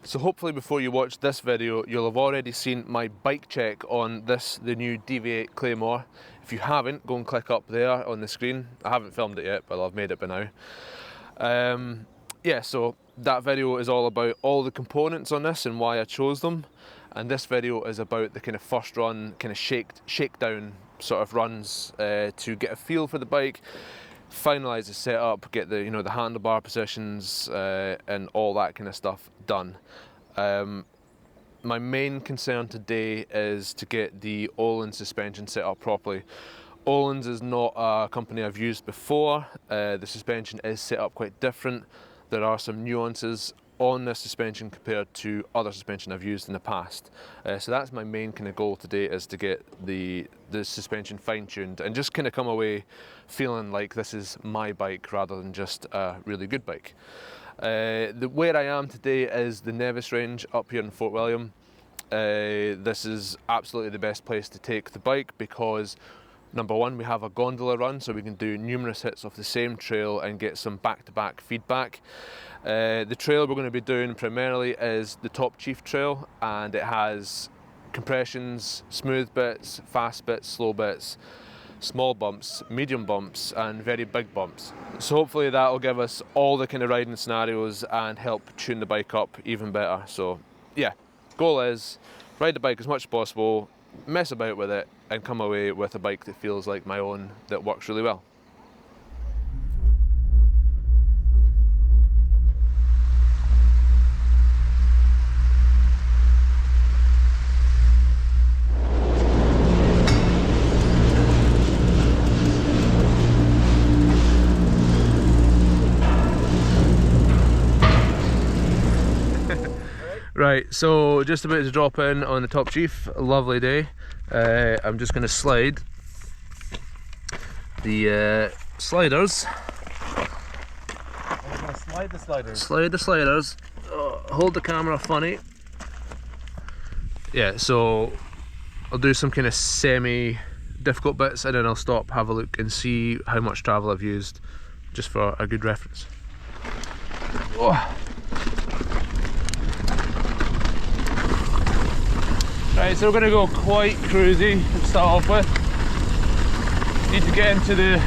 So hopefully before you watch this video, you'll have already seen my bike check on this, the new Deviate Claymore. If you haven't, go and click up there on the screen. I haven't filmed it yet, but I've made it by now. Yeah, so that video is all about all the components on this and why I chose them. And this video is about the kind of first run, kind of shakedown sort of runs to get a feel for the bike, finalise the setup, get the the handlebar positions and all that kind of stuff done. My main concern today is to get the Öhlins suspension set up properly. Öhlins is not a company I've used before. The suspension is set up quite different. There are some nuances on this suspension compared to other suspension I've used in the past. So that's my main kind of goal today, is to get the suspension fine-tuned and just kind of come away feeling like this is my bike rather than just a really good bike. Where I am today is the Nevis range up here in Fort William. This is absolutely the best place to take the bike because number one, we have a gondola run, so we can do numerous hits off the same trail and get some back-to-back feedback. The trail we're going to be doing primarily is the Top Chief Trail, and it has compressions, smooth bits, fast bits, slow bits, small bumps, medium bumps and very big bumps. So hopefully that will give us all the kind of riding scenarios and help tune the bike up even better. So yeah, goal is ride the bike as much as possible, mess about with it and come away with a bike that feels like my own, that works really well. Right, so just about to drop in on the Top Chief. A lovely day. I'm just going to slide the sliders. I'm going to slide the sliders. Slide the sliders. Oh, hold the camera funny. Yeah, so I'll do some kind of semi-difficult bits and then I'll stop, have a look and see how much travel I've used, just for a good reference. Oh. Right, so we're going to go quite cruisy to start off with. Need to get into the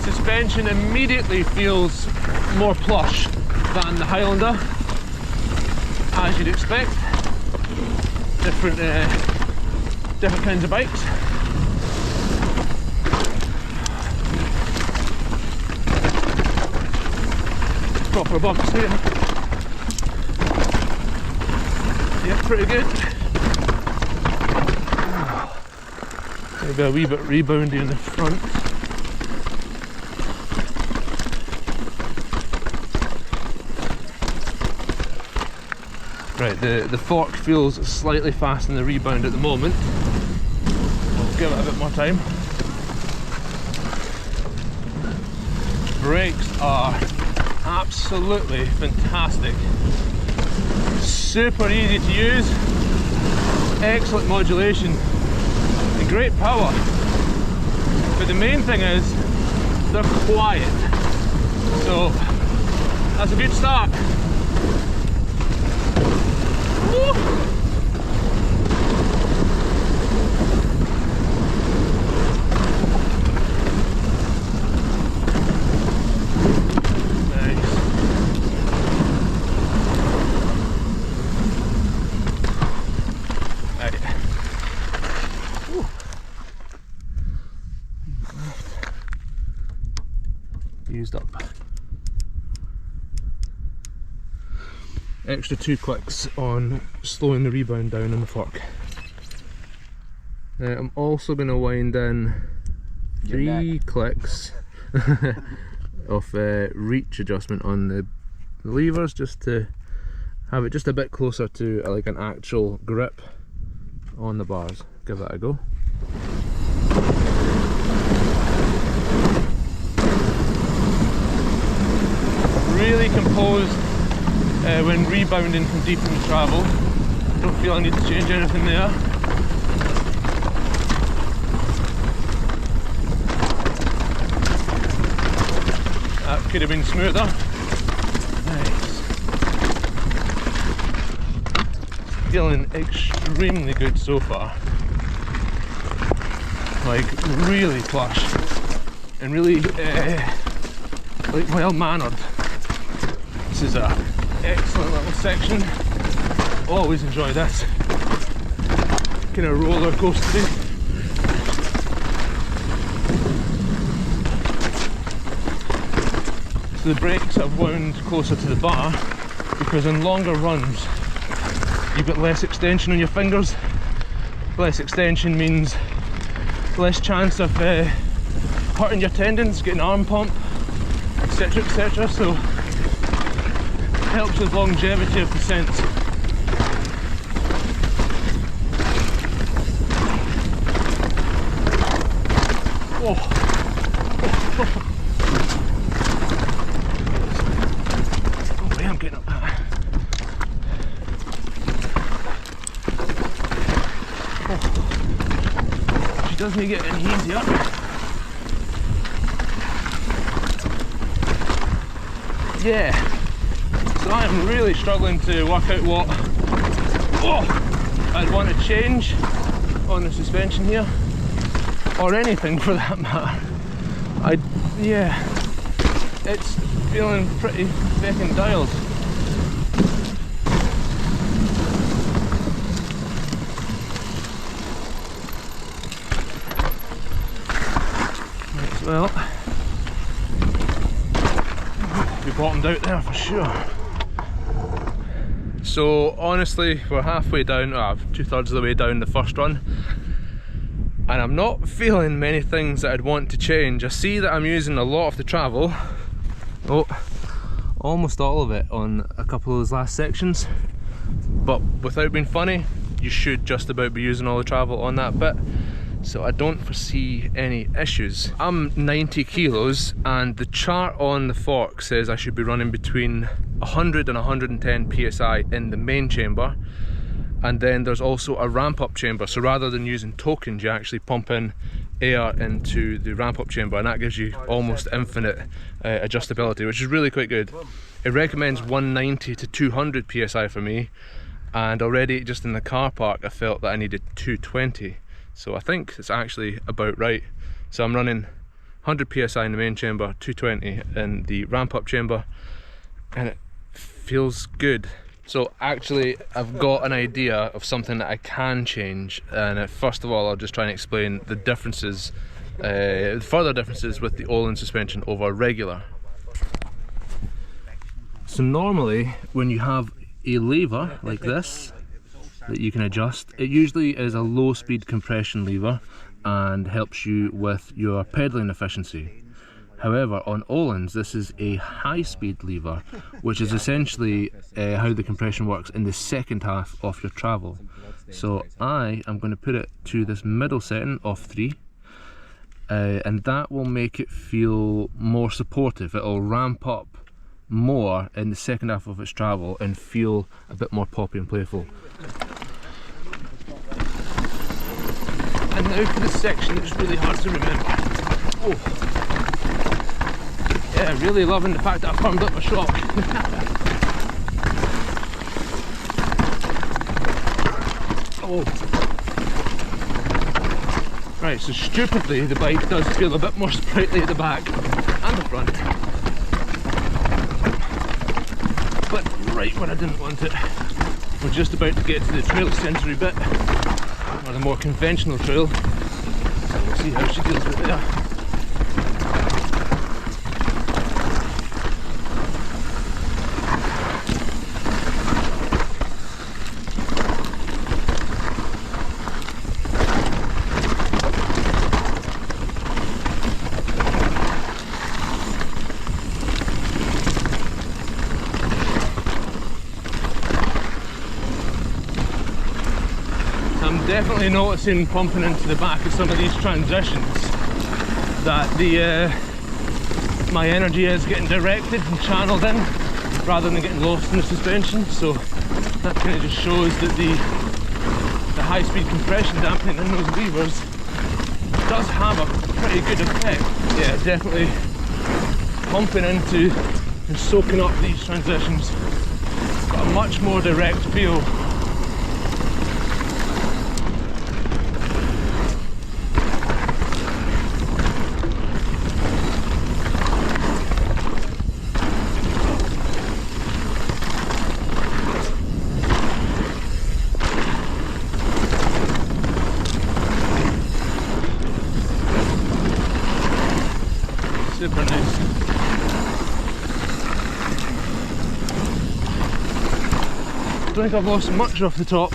suspension immediately feels more plush than the Highlander, as you'd expect. Different kinds of bikes. Proper bumps here. Yeah, pretty good. Maybe a wee bit reboundy in the front. Right, the fork feels slightly fast in the rebound at the moment. We'll give it a bit more time. Brakes are absolutely fantastic. Super easy to use, excellent modulation and great power. But the main thing is they're quiet. So that's a good start. Woo! Used up. Extra 2 clicks on slowing the rebound down on the fork. I'm also going to wind in 3 clicks of reach adjustment on the levers, just to have it just a bit closer to like an actual grip on the bars. Give that a go. Really composed when rebounding from deep in the travel. Don't feel I need to change anything there. That could have been smoother. Nice. Feeling extremely good so far. Like really plush and really like well mannered. This is a excellent little section. Always enjoy this. Kind of roller coastery. So the brakes I've wound closer to the bar because in longer runs you've got less extension on your fingers. Less extension means less chance of hurting your tendons, getting arm pump, etc, etc. So it helps with longevity of descent. Oh. Oh, I'm getting up that. Oh. She doesn't get any easier. Yeah. So I'm really struggling to work out what I'd want to change on the suspension here. Or anything for that matter. Yeah, it's feeling pretty fucking dialed. Right, well, we bottomed out there for sure. So honestly, we're halfway down, 2/3 of the way down the first run. And I'm not feeling many things that I'd want to change. I see that I'm using a lot of the travel. Oh, almost all of it on a couple of those last sections. But without being funny, you should just about be using all the travel on that bit. So I don't foresee any issues. I'm 90 kilos and the chart on the fork says I should be running between 100 and 110 PSI in the main chamber. And then there's also a ramp up chamber, so rather than using tokens you actually pump in air into the ramp up chamber, and that gives you almost infinite adjustability, which is really quite good. It recommends 190 to 200 PSI for me, and already just in the car park I felt that I needed 220, so I think it's actually about right. So I'm running 100 PSI in the main chamber, 220 in the ramp up chamber, and it feels good. So actually I've got an idea of something that I can change, and first of all I'll just try and explain the differences, further differences with the all-in suspension over regular. So normally when you have a lever like this that you can adjust, it usually is a low speed compression lever and helps you with your pedaling efficiency. However, on all-ins, this is a high-speed lever, which is essentially how the compression works in the second half of your travel. So I am going to put it to this middle setting of 3, and that will make it feel more supportive. It'll ramp up more in the second half of its travel and feel a bit more poppy and playful. And now for the section that's really hard to remember. Oh. Yeah, really loving the fact that I firmed up my shock. Oh. Right, so stupidly the bike does feel a bit more sprightly at the back and the front. But right where I didn't want it. We're just about to get to the trail sensory bit, or the more conventional trail. So we'll see how she deals with it there. Definitely noticing pumping into the back of some of these transitions that my energy is getting directed and channeled in rather than getting lost in the suspension. So that kind of just shows that the high speed compression dampening in those levers does have a pretty good effect. Yeah, definitely pumping into and soaking up these transitions. Got a much more direct feel. Super nice. I don't think I've lost much off the top.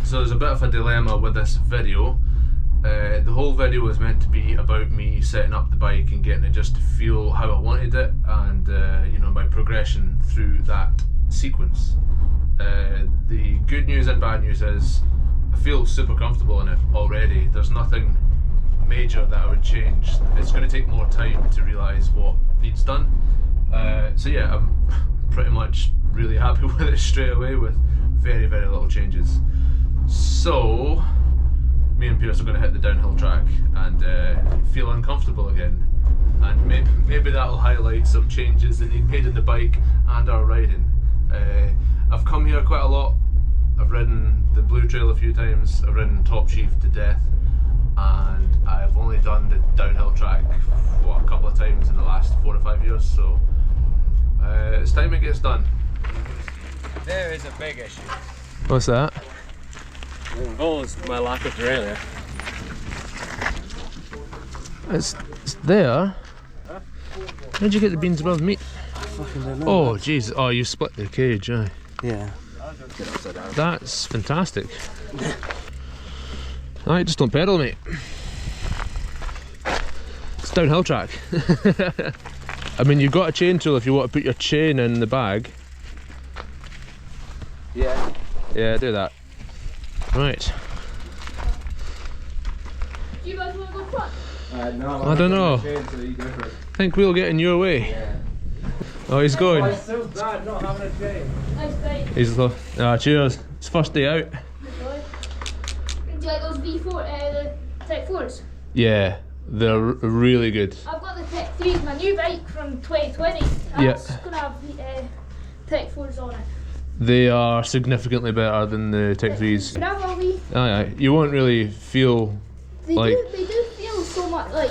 So there's a bit of a dilemma with this video. The whole video was meant to be about me setting up the bike and getting it just to feel how I wanted it, and you know, my progression through that sequence. The good news and bad news is I feel super comfortable in it already. There's nothing major that I would change. It's going to take more time to realise what needs done. So yeah, I'm pretty much really happy with it straight away with very, very little changes. So me and Pierce are going to hit the downhill track and feel uncomfortable again, and maybe that'll highlight some changes that need made in the bike and our riding. I've come here quite a lot. I've ridden the Blue Trail a few times, I've ridden Top Sheaf to death, and I've only done the downhill track a couple of times in the last 4 or 5 years, so it's time it gets done. There is a big issue. What's that? It involves my lack of derailleur. It's there? Huh? Where'd you get the beans above meat? I fucking don't know. Oh jeez, oh you split the cage, aye. Yeah. That's fantastic. Alright, just don't pedal, mate. It's downhill track. I mean, you've got a chain tool if you want to put your chain in the bag. Yeah. Yeah, do that. Right. Do you guys want to go front? No, I don't know. Chain, so you go for it. I think we'll get in your way. Yeah. Oh, he's going. It's so bad not having a chain. Nice day. He's cheers. It's first day out. Do you like those V4, the Tech 4s? Yeah, they're really good. I've got the Tech 3s, my new bike from 2020. That's going to have Tech 4s on it. They are significantly better than the Tech 3s. Can I have a wee? Aye, you won't really feel They like... do feel so much like...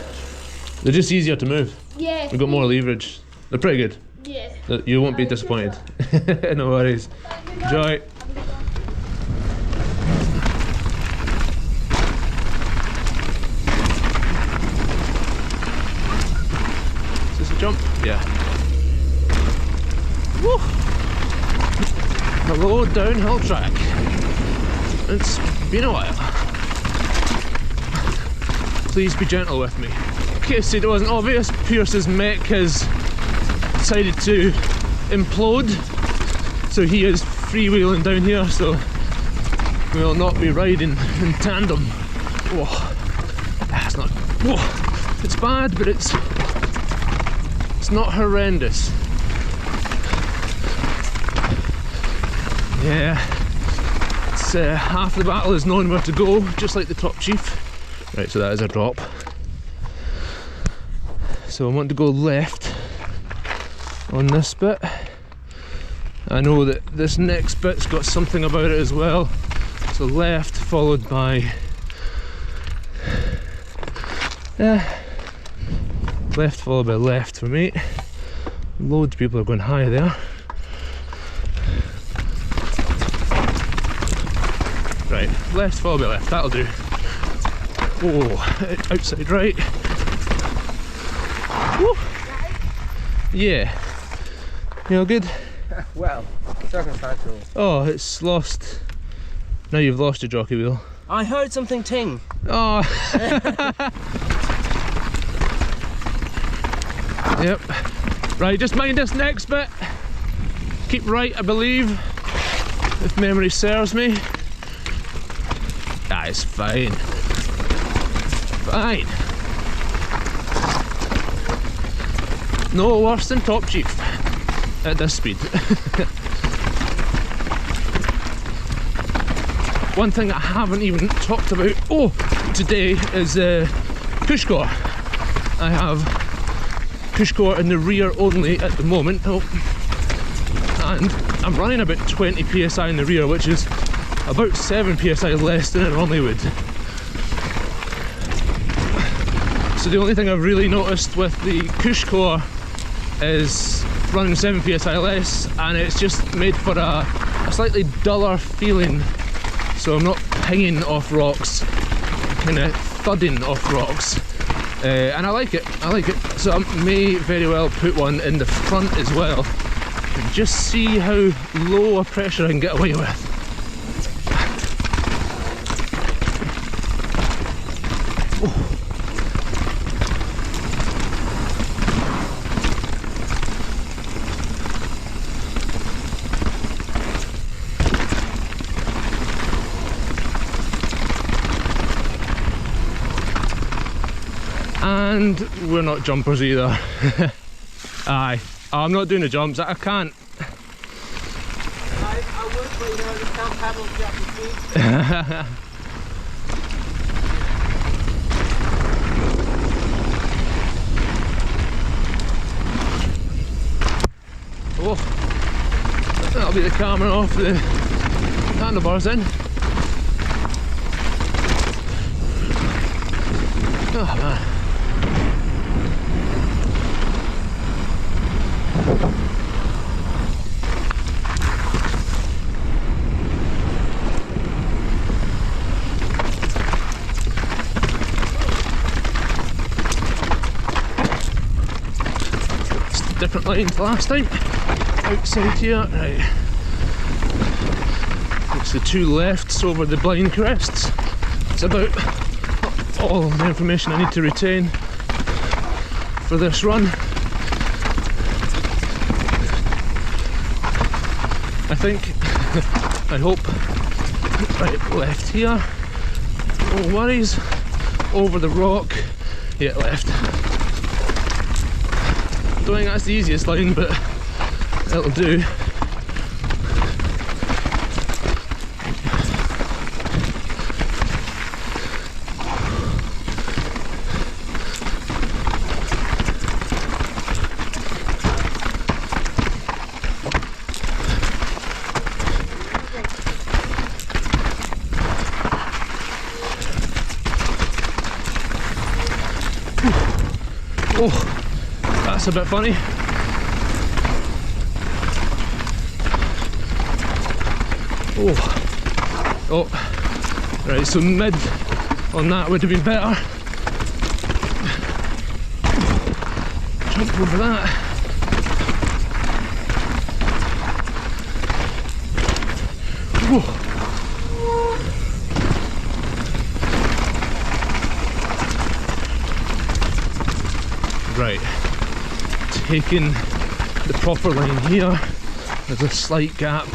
They're just easier to move. Yeah. We've got more leverage. They're pretty good. Yeah. You won't be disappointed. No worries. Enjoy. Is this a jump? Yeah. Woo! Hello, downhill track. It's been a while. Please be gentle with me. In case it wasn't obvious, Pierce's mech has decided to implode, so he is freewheeling down here, so we'll not be riding in tandem. Whoa. That's not... Whoa. It's bad, but it's not horrendous. Yeah, it's half the battle is knowing where to go, just like the Top Sheaf. Right, so that is a drop. So I want to go left on this bit. I know that this next bit's got something about it as well. So left followed by left followed by left for me. Loads of people are going high there. Right, left followed by left, that'll do. Oh, outside right. Woo. Yeah. You all good? Well, circumstantial. Oh, it's lost. Now you've lost your jockey wheel. I heard something ting. Oh. Yep. Right, just mind this next bit. keep right, I believe, if memory serves me. Ah, it's fine. Fine. No worse than Top Chief at this speed. One thing I haven't even talked about today is push core. I have push core in the rear only at the moment. And I'm running about 20 psi in the rear, which is about 7 psi less than I normally would. So the only thing I've really noticed with the push core is running 7 psi less, and it's just made for a slightly duller feeling, so I'm not pinging off rocks, kind of thudding off rocks, and I like it, so I may very well put one in the front as well, and just see how low a pressure I can get away with. And we're not jumpers either. Aye, I'm not doing the jumps, I can't. I would, but you know, you can't paddle to get your feet. Oh, that'll be the camera off the handlebars then. Oh man. Different line to last time. Outside here, right. It's the two lefts over the blind crests. It's about all the information I need to retain for this run. I think, I hope, right, left here, no worries, over the rock, yeah, left. I don't think that's the easiest line, but it'll do. Oh, that's a bit funny. Oh, right, so mid on that would have been better. Jump over that. Whoa. Right, taking the proper line here. There's a slight gap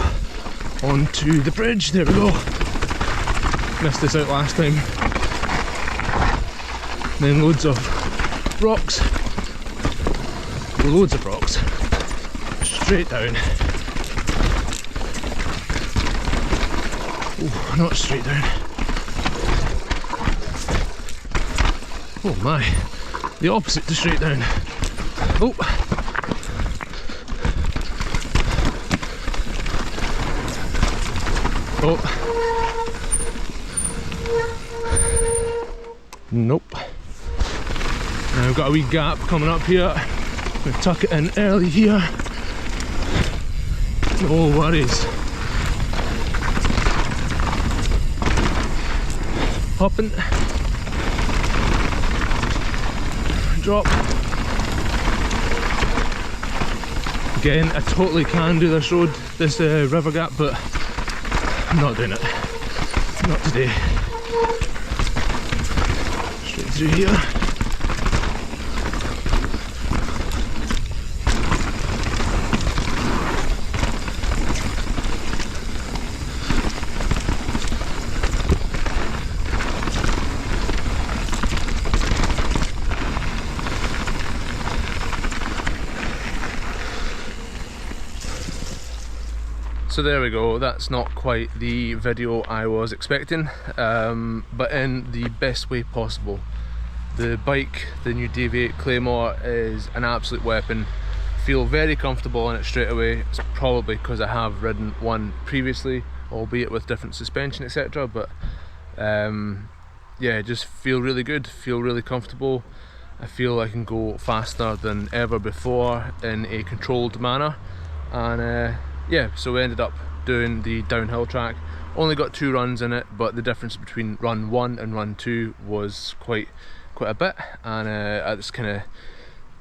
onto the bridge. There we go. Missed this out last time. Then loads of rocks. Loads of rocks. Straight down. Oh, not straight down. Oh my. The opposite to straight down. Oh. Oh. Nope. Now I've got a wee gap coming up here. I'm going to tuck it in early here. No worries. Hopping. Drop. Again, I totally can do this road, this river gap, but I'm not doing it. Not today. Straight through here. So there we go, that's not quite the video I was expecting, but in the best way possible. The bike, the new Deviate Claymore, is an absolute weapon. Feel very comfortable on it straight away. It's probably because I have ridden one previously, albeit with different suspension, etc. But yeah, just feel really good, feel really comfortable. I feel I can go faster than ever before in a controlled manner, and yeah, so we ended up doing the downhill track. Only got 2 runs in it, but the difference between run 1 and run 2 was quite a bit, and that's kind of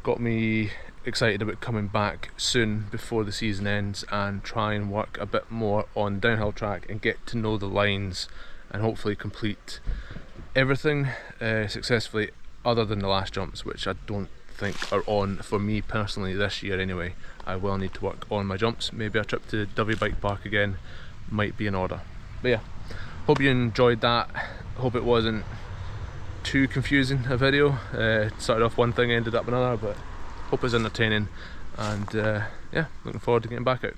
got me excited about coming back soon before the season ends and try and work a bit more on downhill track and get to know the lines and hopefully complete everything successfully, other than the last jumps, which I don't think are on for me personally this year anyway. I will need to work on my jumps. Maybe a trip to Bike Park again might be in order. But yeah, hope you enjoyed that. Hope it wasn't too confusing a video. Started off one thing, ended up another, but hope it's entertaining, and yeah, looking forward to getting back out.